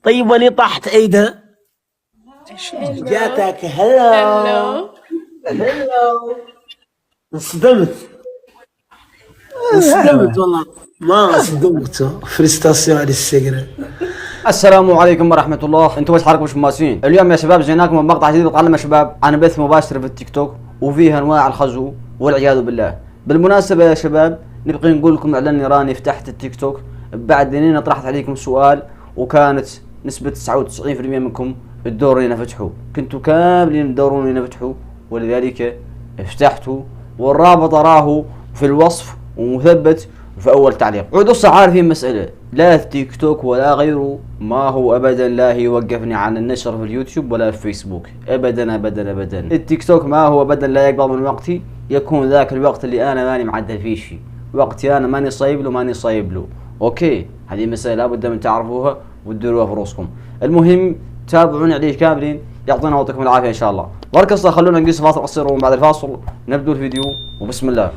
طيب ولي طاحت عيدها جاتك هلو انصدمت والله ما انصدمت فريستاسيون على السجرة. السلام عليكم ورحمة الله. انتم وش حالكم مش ماسين؟ اليوم يا شباب جيناكم بمقطع جديد وقعنا يا شباب عن بث مباشر في التيك توك وفيه انواع الخزو والعياذ بالله. بالمناسبة يا شباب نبغي نقول لكم اعلاني راني فتحت التيك توك بعد اني طرحت عليكم سؤال وكانت نسبة 99% منكم تدورون اني فتحوا، كنتوا كاملين تدورون اني فتحوا ولذلك فتحتوا، والرابط راه في الوصف ومثبت في اول تعليق. عودوا عارفين مسألة، لا في تيك توك ولا غيره ما هو ابدا لا يوقفني عن النشر في اليوتيوب ولا في فيسبوك ابدا ابدا ابدا. التيك توك ما هو ابدا لا يقبل من وقتي، يكون ذاك الوقت اللي انا ماني معدل فيه شيء، وقتي انا ماني صايب له اوكي. هذه مسألة لابد من تعرفوها وتديروها في رؤوسكم. المهم تابعوني عليه كاملين، يعطينا ويعطيكم العافية ان شاء الله. وركزوا خلونا نقيس فاصل قصير وبعد الفاصل نبدو الفيديو وبسم الله.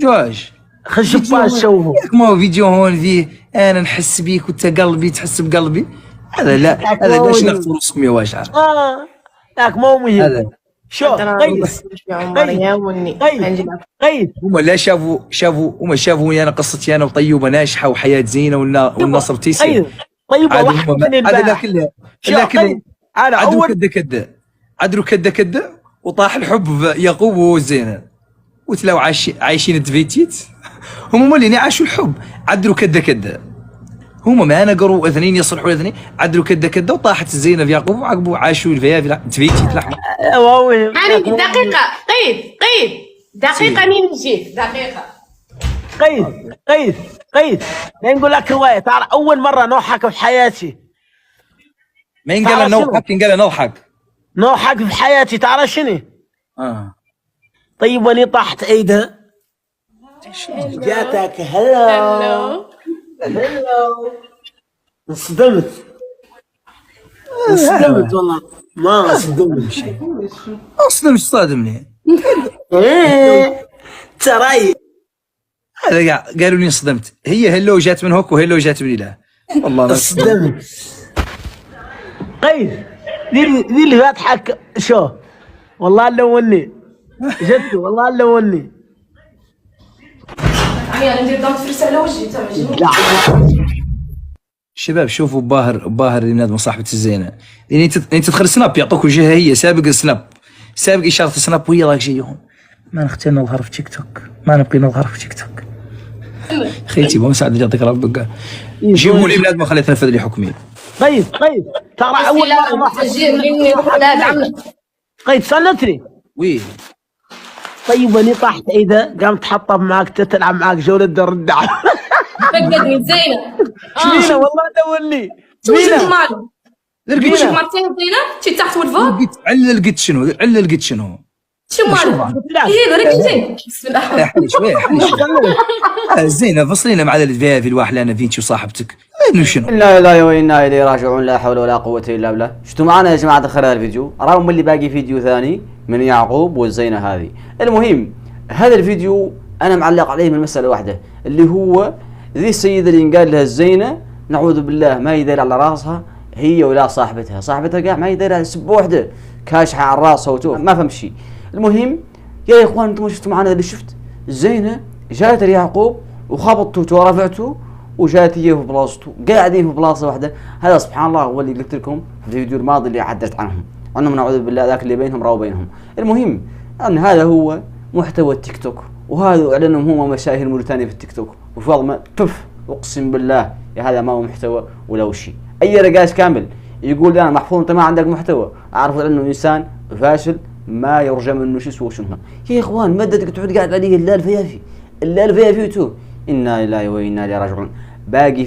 جواج خش باش شوفوا ما هو فيديو هون فيه انا نحس بيك وانت قلبي تحس بقلبي. هذا لا هذا ليش نغفر راسكم يا واجعة. لك ما هو مهم. هذا شوف قيس هم لا شافوا هم شافوا انا قصتي انا وطيوبه ناجحه وحياه زينه والنصر تيسير. طيب هذا لكن عدلوا كده وطاح الحب في يعقوب والزينه وتلاو عايشين الدفيتيت. هم اللي عاشوا الحب عدلوا كده هم ما نقروا اثنين يصلحوا الاثنين عدلوا كده وطاحت الزينه في يعقوب وعقبوا عاشوا الفيافي دفيتيت لحمه. يعني دقيقة قيد دقيقة مين جيت دقيقة قيد نقول لك رواية. تعرف أول مرة نضحك في حياتي. ما ينقال نضحك ينقال نضحك في حياتي. تعرف شنو؟ طيب ولي طاحت عيدها جاتك هلو انصدمت والله ما انصدمت شيء. اصلا مش صادمني تراي. هذا قالوا لي انصدمت. هي هلو جات من هوك وهلو جات من لا والله انصدمت. قيد ذي اللي فاتحك شو والله لوني جد والله لوني. انا ندير ضغط فرصة على وجهي تما. شباب شوفوا باهر اللي بنادم صاحبة الزينة، يعني انت تدخل سناب يعطوك وجهها هي سابق السناب سابق اشارة السناب وهي راك جاي هون. ما نختار نظهر في تيك توك ما نبقي نظهر في تيك توك. خيتي بو مساعد يعطيك ربك جيبوا لي بنادم خليه يتنفذ لي حكمي. طيب ترى اول مرة قيد سنتني وي. طيب اني طحت اذا قامت تحطب معك تلعب معك جولة دور الدعم. فقدني زينة شنو والله دولني توجد مالو لقيت مرتين زينة تي تحت والفوق لقيت شنو شو مالو هي غير زين. بسم الله حلي شويه زينة فصلينا مع الفيافي الواحد انا فينتي وصاحبتك شنو. انا لله وانا اليه راجعون، لا حول ولا قوة الا بالله. شفتوا معنا يا جماعة خلال الفيديو راهم اللي باقي فيديو ثاني من يعقوب والزينة هذه. المهم هذا الفيديو انا معلق عليه من مسألة واحدة اللي هو ذي السيدة اللي ينقال لها الزينة نعوذ بالله ما يدير على راسها هي ولا صاحبتها قاع ما يدير على سب وحده كاشحة على راسها وتوف ما فهم شيء. المهم يا اخوان انتم شفتوا معنا اللي شفت الزينة جات ليعقوب وخبطته ورفعته وجات هي في بلاصته قاعدين في بلاصه واحده. هذا سبحان الله هو اللي قلت لكم في الفيديو الماضي اللي عدلت عنهم نعوذ بالله ذاك اللي بينهم راهو بينهم. المهم ان هذا هو محتوى التيك توك، وهذا اعلنهم هم مشاهير موريتانيا في التيك توك وفضل تف اقسم بالله يا هذا ما هو محتوى ولا شيء. اي رقاش كامل يقول انا محفوظ انت ما عندك محتوى اعرف انه انسان فاشل ما يرجى منه شيء سوى شنو. يا اخوان مدتك تقعد قاعد عليه الا الفيافي تو انا لله وانا اليه راجعون. باقي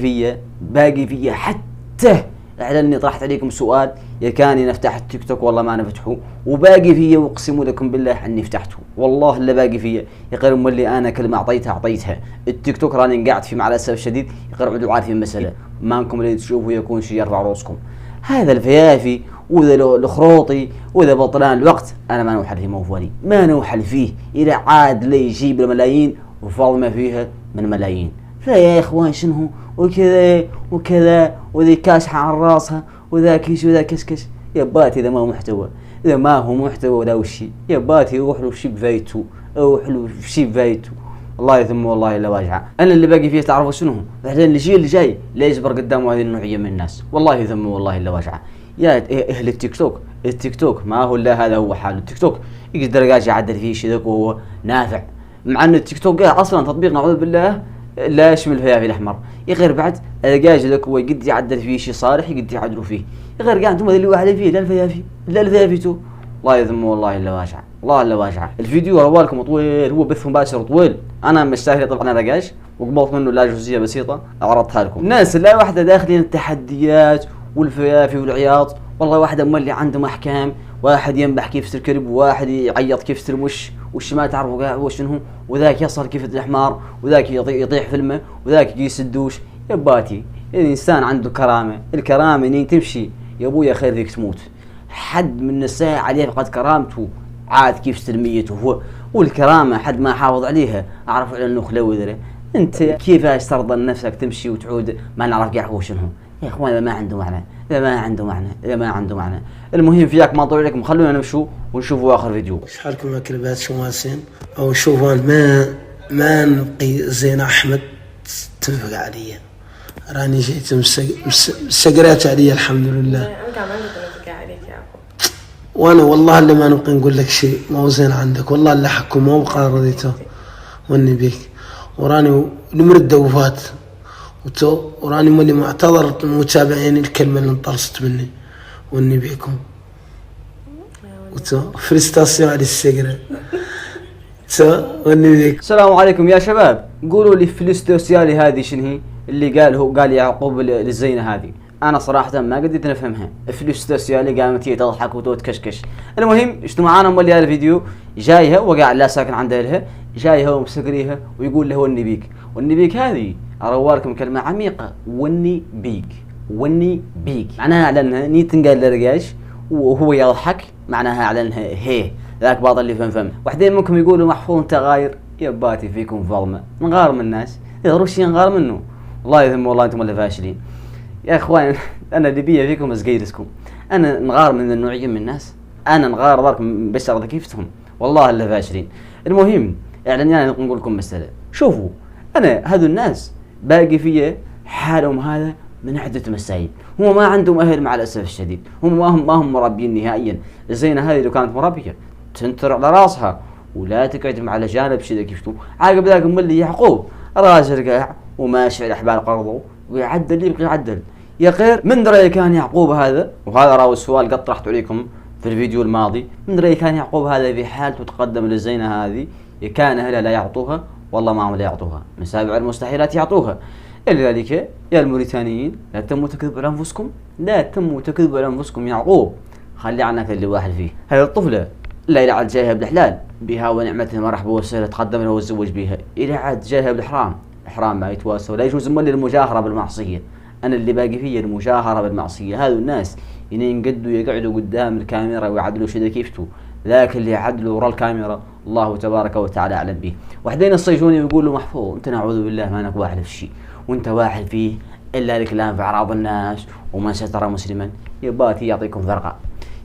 فيا حتى اعلني طرحت عليكم سؤال يا كاني نفتح التيك توك والله ما نفتحه، وباقي فيا واقسم لكم بالله اني فتحته والله اللي باقي فيا. يقول ام اللي انا كلمه اعطيتها التيك توك راني قاعد فيه مع الاسف الشديد. يقول عدوا عارفين المساله ما انكم اللي تشوفوا يكون شيء يرفع راسكم. هذا الفيافي وذا الخروطي وذا بطلان الوقت، انا ما نوحل فيه موفولي، ما نوحل فيه الى عاد لي يجيب الملايين وفاضمه فيها من ملايين. فيا اخوان شنو وكذا وكذا وذي كاشحه على راسها وذا كيش وذا كشكش. يا باتي اذا ما هو محتوى، اذا ما هو محتوى ولا وشي يا باتي روح له شي بفايتو، روح له شي بفايتو. والله ثم والله الا واجعه. انا اللي باقي فيه تعرفوا شنو؟ بعدين الجيل اللي جاي لا يجبر قدامه هذه النوعيه من الناس. والله ثم والله الا واجعه. يا اهل التيك توك، التيك توك ما هو الا هذا هو حاله. التيك توك يقدر يعدل فيه شيء ذاك وهو نافع، مع ان التيك توك اصلا تطبيق نعوذ بالله لا يشمل الفيافي الاحمر. غير بعد الجاج ذاك هو يقد يعدل فيه شيء صالح يقد يعدلوا فيه. غير كاع انتم اللي واحد فيه لا الفيافي لا الفيافي تو. الله يذم والله الا واجعه، والله الا واجعه. الفيديو روالكم طويل، هو بث مباشر طويل، انا مستاهل طبعا رقاش وقبلت منه لا جزئيه بسيطه عرضتها لكم. الناس لا واحده داخلين التحديات والفيافي والعياط، والله واحد مولي عندهم احكام، واحد ينبح كيف يفتر كلب، وواحد يعيط كيف يفتر وش ما تعرفوا قاع هو شنو، وذاك يصل كيف الحمار، وذاك يطيح في الماء، وذاك يقيس الدوش. يا باتي الانسان عنده كرامه، الكرامه اني تمشي يا ابويا خير فيك تموت. حد من الساعة عليه فقد كرامته عاد كيف سلميته هو، والكرامة حد ما حافظ عليها أعرف على النخلة وذره. أنت كيفاش ترضى نفسك تمشي وتعود ما نعرف قاع هو شنو؟ يا إخوان هذا ما عنده معنى، هذا ما عنده معنى، هذا ما عنده معنى. المهم فياك ما نطول عليكم، خلونا نمشوا ونشوفوا آخر فيديو. شحالكم يا كلبات شماسين أو شوفوا ما نبقي زين أحمد تنفق عليا، راني جيت مسقرات عليا الحمد لله. انت عملت تنفق عليك يا اخو، وانا والله اللي ما نبقي نقول لك شيء ما هو زين عندك، والله اللي حكم ما بقى رضيته واني بيك، وراني نمرد وفات وراني مولي معتذر متابعين الكلمه اللي انطرست مني واني بيكم فريستاسيون على السجره واني بيك. السلام عليكم يا شباب، قولوا لي فلوستوسيالي هذه شنو هي اللي قال يعقوب للزينه هذه؟ انا صراحه ما قدرت نفهمها. فلوستوسيالي قامت هي تضحك وتكشكش. المهم اشتو معانا مولي هذا الفيديو، جايها وقاعد لا ساكن عندها لها، جايها ومسكريها ويقول له وني بيك. وني بيك هذه اروالكم كلمه عميقه، وني بيك، وني بيك معناها على انها ني تنقال لرقاش وهو يضحك، معناها على انها هي ذاك باطل اللي فم. وحدين منكم يقولوا محفوظ انت غاير، يا باتي فيكم ظلمه، نغار من الناس يغروا شي نغار منه. الله يذم والله انتم اللي فاشلين يا اخوان. انا اللي بيا فيكم ازقيرسكم، انا نغار من النوعيه من الناس، انا نغار ضرك بشر كيفتهم، والله اللي فاشلين. المهم اعلانيا نقول لكم مساله، شوفوا انا هذو الناس باقي فيا حالهم هذا من عدة مسائل، هم ما عندهم اهل مع الاسف الشديد، هم ما هم مربيين نهائيا. الزينه هذه لو كانت مربيه تنتر على راسها ولا تقعد على جانب شي كيفتو. عاقب ذاك مولي يعقوب راجل قاع وماشي على حبال قرضه ويعدل يبقى يعدل. يا خير من دري كان يعقوب هذا، وهذا راهو السؤال قد طرحته عليكم في الفيديو الماضي، من دري كان يعقوب هذا في حالته تقدم للزينه هذه كان اهلها لا يعطوها، والله ما هم لا يعطوها، من سابع المستحيلات يعطوها. لذلك يا الموريتانيين لا تموا تكذبوا على انفسكم، لا تموا تكذبوا على انفسكم. يعقوب خلي عنك اللي واحد فيه. هذه الطفله لا يلعب جايها بالحلال بها ونعمتها مرحبا وسهلا تقدم له وتزوج بها، إذا عاد جايها بالحرام، الحرام ما يتواسى ولا يجوز مولي المجاهره بالمعصيه. انا اللي باقي فيه المجاهره بالمعصيه. هذو الناس ينقدوا يقعدوا قدام الكاميرا ويعدلوا شذا كيفتو، ذاك اللي يعدلوا ورا الكاميرا الله تبارك وتعالى اعلم به. وحدين الصيجوني ويقولوا محفوظ انت نعوذ بالله ما انك واحد في شيء، وانت واحد فيه الا الكلام في اعراض الناس ومن ستر مسلما. يا باتي يعطيكم فرقه،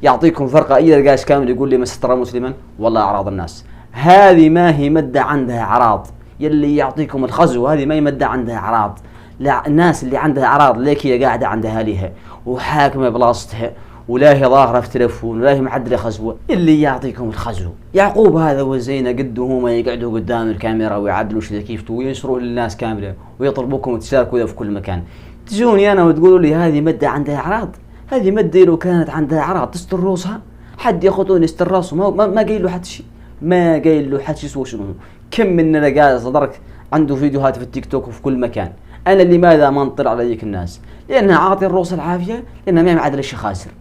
يعطيكم فرقه. اي لقاش كامل يقول لي من ستر مسلما والله اعراض الناس هذه ما هي مده عندها اعراض، يلي يعطيكم الخزو هذه ما هي مده عندها اعراض. لا الناس اللي عندها اعراض ليك هي قاعده عندها ليها وحاكمه بلاصتها، ولا هي ظاهره في تلفون ولا هي معدله خزوه، اللي يعطيكم الخزو. يعقوب هذا وزينه قده هما يقعدوا قدام الكاميرا ويعدلوا شذا كيفتو وينشروا للناس كامله ويطلبوكم تشاركوا في كل مكان. تجوني انا وتقولوا لي هذه مده عندها اعراض؟ هذه مده لو كانت عندها اعراض تستر روسها، حد ياخذون يستر راسه ما قايل له حد شيء، ما قايل له حد شيء سوى شنو. كم مننا قاعد صدرك عنده فيديوهات في التيك توك وفي كل مكان. انا لماذا ما نطلع على ذيك الناس؟ لانها عاطي الروس العافيه، لانها ما هي معدل الشخاسر.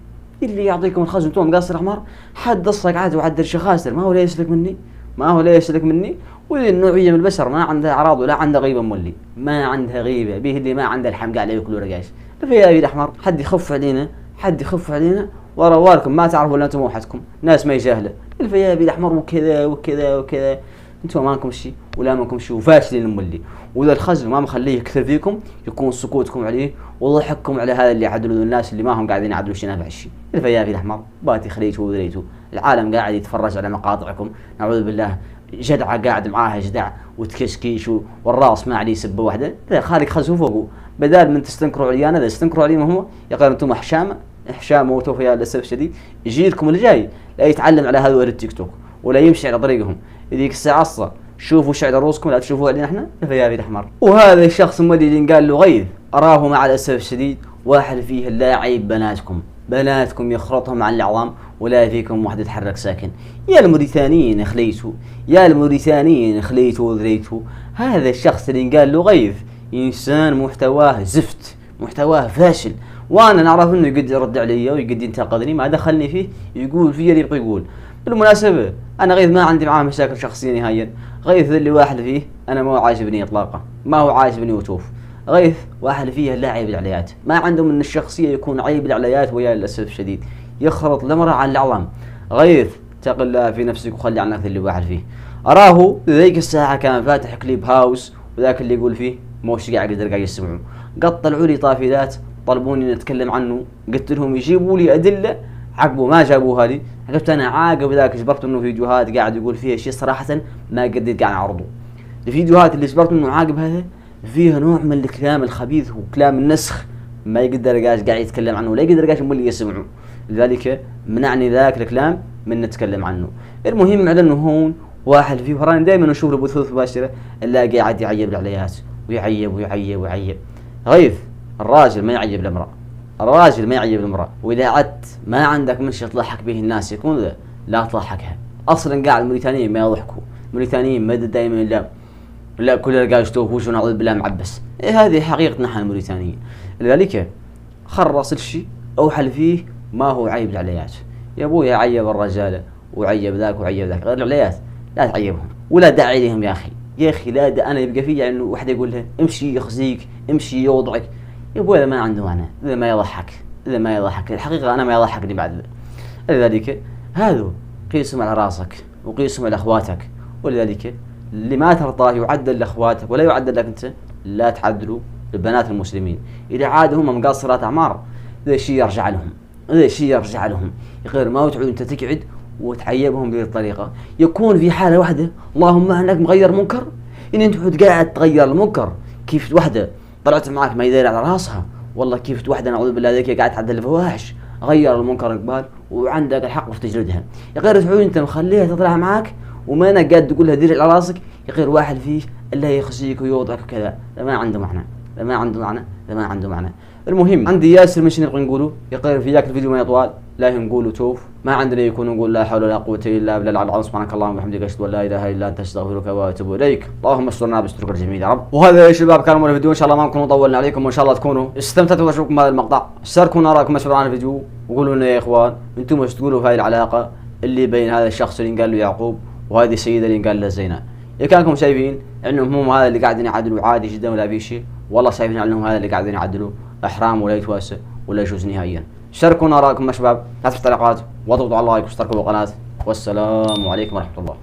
اللي يعطيكم الخزن انتم مقصر حمار، حد ضصك عاد وعدل الشخاسر، ما هو لا يسلك مني، ما هو لا يسلك مني. وذي النوعيه من البشر ما عندها اعراض ولا عندها غيبه مولي، ما عندها غيبه به اللي ما عنده الحم قاعد ياكلوا رقاش. فيا ابي الاحمر حد يخف علينا، حد يخف علينا وروالكم ما تعرفوا الا انتم وحدكم، ناس ما يجاهله، الفيابي الاحمر وكذا وكذا وكذا، انتم ما منكم شيء ولا منكم شيء وفاشلين المولي. واذا الخزن ما مخليه يكثر فيكم يكون سكوتكم عليه وضحككم على هذا اللي يعدلوا الناس اللي ما هم قاعدين يعدلوا شيء نافع الشيء. الفيابي الاحمر باتي خليته وذريته، العالم قاعد يتفرج على مقاطعكم نعوذ بالله، جدعه قاعد معاها جدع وتكشكيش والراس ما عليه سبه واحده، خالق خزن فوقه، بدال من تستنكروا عليانا اذا استنكروا عليه ما هو يقال انتم حشامه وتوفيا للاسف الشديد، يجي لكم الجاي لا يتعلم على هذول التيك توك ولا يمشي على طريقهم، ذيك الساعه اصلا شوفوا شعر رؤوسكم لا تشوفوا علينا احنا الفيابي الاحمر. وهذا الشخص اللي قال له غيث اراه مع الاسف الشديد واحد فيه اللاعب بناتكم يخرطهم عن العظام ولا فيكم واحد يتحرك ساكن. يا الموريتانيين خليتوا، يا الموريتانيين خليتوا وذريتوا. هذا الشخص اللي قال له غيث انسان محتواه زفت، محتواه فاشل، وانا نعرف انه يقد يرد علي ويقد ينتقدني، ما دخلني فيه، يقول فيه اللي يبغى يقول. بالمناسبة انا غيث ما عندي معاه مشاكل شخصية نهائيا، غيث اللي واحد فيه انا ما هو عاجبني اطلاقا، ما هو عاجبني وتوف. غيث واحد فيه لاعب العليات، ما عنده من الشخصية يكون عيب العليات ويا للاسف الشديد يخرط المرأة عن العظام. غيث اتق الله في نفسك وخلي عنك اللي واحد فيه. اراه ذيك الساعة كان فاتح كليب هاوس وذاك اللي يقول فيه موش قاعد يسمعوا، قد طلعوا لي طافلات طلبوني نتكلم عنه، قلت لهم يجيبوا لي ادله، عقبوا ما جابوها لي، عقبت انا عاقب ذاك جبرت انه فيديوهات قاعد يقول فيها شيء صراحه ما قدرت قاعد اعرضه. الفيديوهات اللي جبرت انه عاقب هذا فيها نوع من الكلام الخبيث وكلام النسخ ما يقدر قاعد يتكلم عنه ولا يقدر قاعد اللي يسمعه، لذلك منعني ذاك الكلام من نتكلم عنه. المهم على انه هون واحد فيه وراني دائما اشوف البثوث المباشره الاقي قاعد يعيب العليات ويعيب ويعيب ويعيب. غيث الراجل ما يعيب الامرأة، الراجل ما يعيب الامرأة، واذا عدت ما عندك من شيء تضحك به الناس يكون ذا لا تضحكها. اصلا قاعد الموريتانيين ما يضحكوا، الموريتانيين ما دائما لا كل اللي قاعد يشتوه وجهه نعوذ بالله معبس. هذه حقيقتنا احنا الموريتانيين، لذلك خرص الشيء اوحل فيه ما هو عيب العليات. يا ابوي عيب الرجاله وعيب ذاك وعيب ذاك، غير العليات لا تعيبهم ولا داعي لهم يا اخي لا انا يبقى فيه انه واحد يقول له امشي يخزيك امشي يوضعك، يا ابوي هذا ما عنده معنى، هذا ما يضحك الحقيقه انا ما يضحكني بعد. لذلك هذا قيسهم على راسك وقيسهم على اخواتك، ولذلك اللي ما ترضاه يعدل لاخواتك ولا يعدل لك انت لا تعدلوا لبنات المسلمين. اذا عاد هم مقصرات اعمار ذا شيء يرجع لهم، غير ما تعود انت تقعد وتعيبهم بهذه الطريقه. يكون في حاله واحده اللهم انك مغير منكر، ان انت قاعد تغير المنكر. كيف وحده طلعت معك ما يدير على راسها، والله كيف وحده نعوذ بالله ذيك قاعد تعدل الفواحش، غير المنكر قبال وعندك الحق في تجلدها. يا غير تعود انت مخليها تطلع معك وما انا قاعد تقول لها دير على راسك، يا غير واحد فيه الله يخزيك ويوضعك وكذا، ما عنده معنى. المهم عندي ياسر مش نبغى نقوله، يا غير في ذاك الفيديو ما يطول لا نقوله توف، ما عندنا يكون نقول لا حول ولا قوه الا بالله العلي العظيم. سبحانك اللهم وبحمدك اشهد ان لا اله الا انت استغفرك واتوب اليك. اللهم استرنا بسترك الجميل يا رب. وهذا يا شباب كان الفيديو، ان شاء الله ما نكون طولنا عليكم وان شاء الله تكونوا استمتعتوا واشوفكم بهذا المقطع. شاركونا اراءكم اسفل عن الفيديو وقولوا لنا يا اخوان انتم ايش تقولوا في هذه العلاقه اللي بين هذا الشخص اللي قال له يعقوب وهذه السيده اللي قال لها زينه. اذا كانكم شايفين انهم هم هذا اللي قاعدين يعدلوا عادي جدا ولا في شيء، والله شايفين انهم هذا اللي قاعدين يعدلوا احرام ولا يتواسى ولا يجوز نهائيا. شاركونا اراءكم يا شباب، لا تنسوا التعليقات واضغطوا على اللايك واشتركوا بالقناه، والسلام عليكم ورحمه الله.